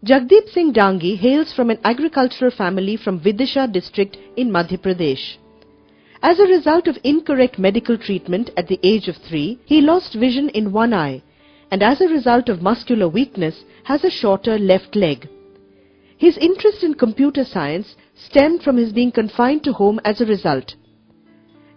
Jagdeep Singh Dangi hails from an agricultural family from Vidisha district in Madhya Pradesh. As a result of incorrect medical treatment at the age of 3, he lost vision in one eye and as a result of muscular weakness has a shorter left leg. His interest in computer science stemmed from his being confined to home as a result.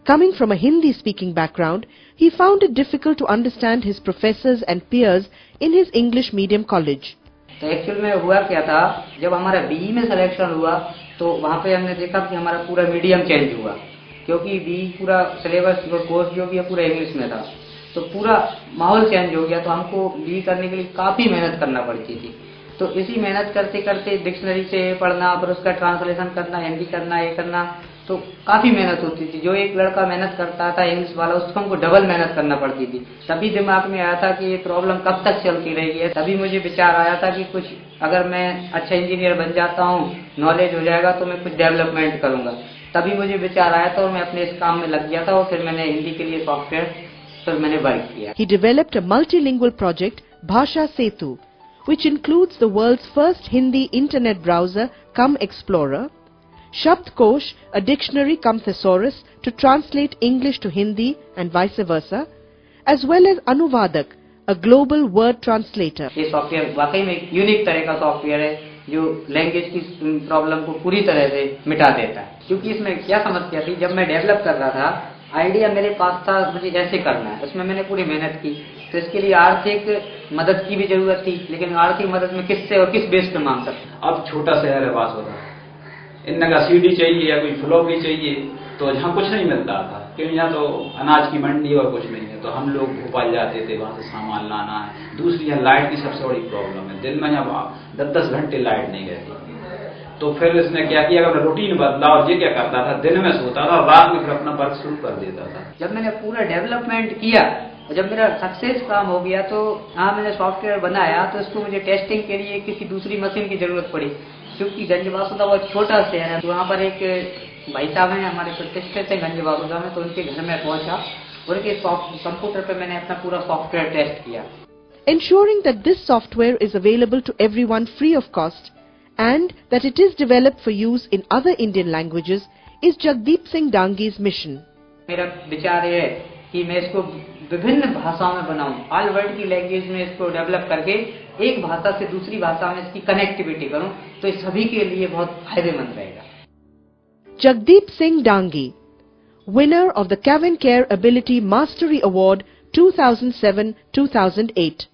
Coming from a Hindi-speaking background, he found it difficult to understand his professors and peers in his English medium college. तो actual में हुआ क्या था, जब हमारा be में selection हुआ तो वहाँ पे हमने देखा कि हमारा पूरा मीडियम चेंज हुआ, क्योंकि बीई पूरा सिलेबस और कोर्स जो भी है पूरा इंग्लिश में था, तो पूरा माहौल चेंज हो गया। तो हमको बीई करने के लिए काफ़ी मेहनत करना पड़ती थी। तो इसी मेहनत करते करते डिक्शनरी से पढ़ना, फिर उसका ट्रांसलेशन करना, हिंदी करना, ये करना, तो काफ़ी मेहनत होती थी। जो एक लड़का मेहनत करता था इंग्लिश वाला, उसको हमको डबल मेहनत करना पड़ती थी। तभी दिमाग में आया था कि ये प्रॉब्लम कब तक चलती रहेगी। तभी मुझे विचार आया था कि कुछ अगर मैं अच्छा इंजीनियर बन जाता हूँ, नॉलेज हो जाएगा, तो मैं कुछ डेवलपमेंट करूँगा। तभी मुझे विचार आया था और मैं अपने इस काम में लग गया था और फिर मैंने हिंदी के लिए सॉफ्टवेयर फिर मैंने वर्क किया। He developed a multilingual project, Bhasha Setu, which includes the world's first Hindi internet browser cum explorer, Shabdkosh, a dictionary cum thesaurus to translate English to Hindi and vice versa, as well as Anuvadak, a global word translator. ये software वाकई में एक unique तरह का software है जो language की problem को पूरी तरह से मिटा देता है। क्योंकि इसमें क्या समस्या थी, जब मैं डेवलप कर रहा था, आइडिया मेरे पास था, मुझे ऐसे करना है, उसमें मैंने पूरी मेहनत की। तो इसके लिए आर्थिक मदद की भी जरूरत थी, लेकिन आर्थिक मदद में किससे और किस बेस पे मांग सकता। अब छोटा शहर है बांसवाड़ा, इनका सीडी चाहिए या कोई फ्लॉपी चाहिए, तो यहाँ कुछ नहीं मिलता था, क्योंकि यहाँ तो अनाज की मंडी और कुछ नहीं है। तो हम लोग भोपाल जाते थे, वहाँ से सामान लाना है। दूसरी यहाँ लाइट की सबसे बड़ी प्रॉब्लम है, दिन में यहाँ 10-10 घंटे लाइट नहीं रहती। तो फिर इसने क्या किया, अपना रूटीन बदला और ये क्या करता था, दिन में सोता था, रात में फिर अपना वर्क शुरू कर देता था। जब मैंने पूरा डेवलपमेंट किया, जब मेरा सक्सेस काम हो गया, तो हाँ मैंने सॉफ्टवेयर बनाया, तो इसको मुझे टेस्टिंग के लिए किसी दूसरी मशीन की जरूरत पड़ी। क्योंकि गंजबासुदा बहुत छोटा शहर है, तो वहाँ पर एक भाई साहब हैं हमारे प्रतिष्ठित हैं गंजबासुदा में, तो उनके घर में पहुंचा और उनके कंप्यूटर पे मैंने अपना पूरा सॉफ्टवेयर टेस्ट किया। Ensuring that this software is available to everyone free of cost and that it is developed for use in other Indian languages is Jagdeep Singh Dangi's mission. मेरा विचार ये है कि मैं इसको विभिन्न भाषाओं में बनाऊं, ऑल वर्ल्ड की लैंग्वेज में इसको डेवलप करके एक भाषा से दूसरी भाषा में इसकी कनेक्टिविटी करूं, तो ये सभी के लिए बहुत फायदेमंद रहेगा। Jagdeep Singh Dangi, winner of the Cavan Care Ability Mastery Award 2007-2008.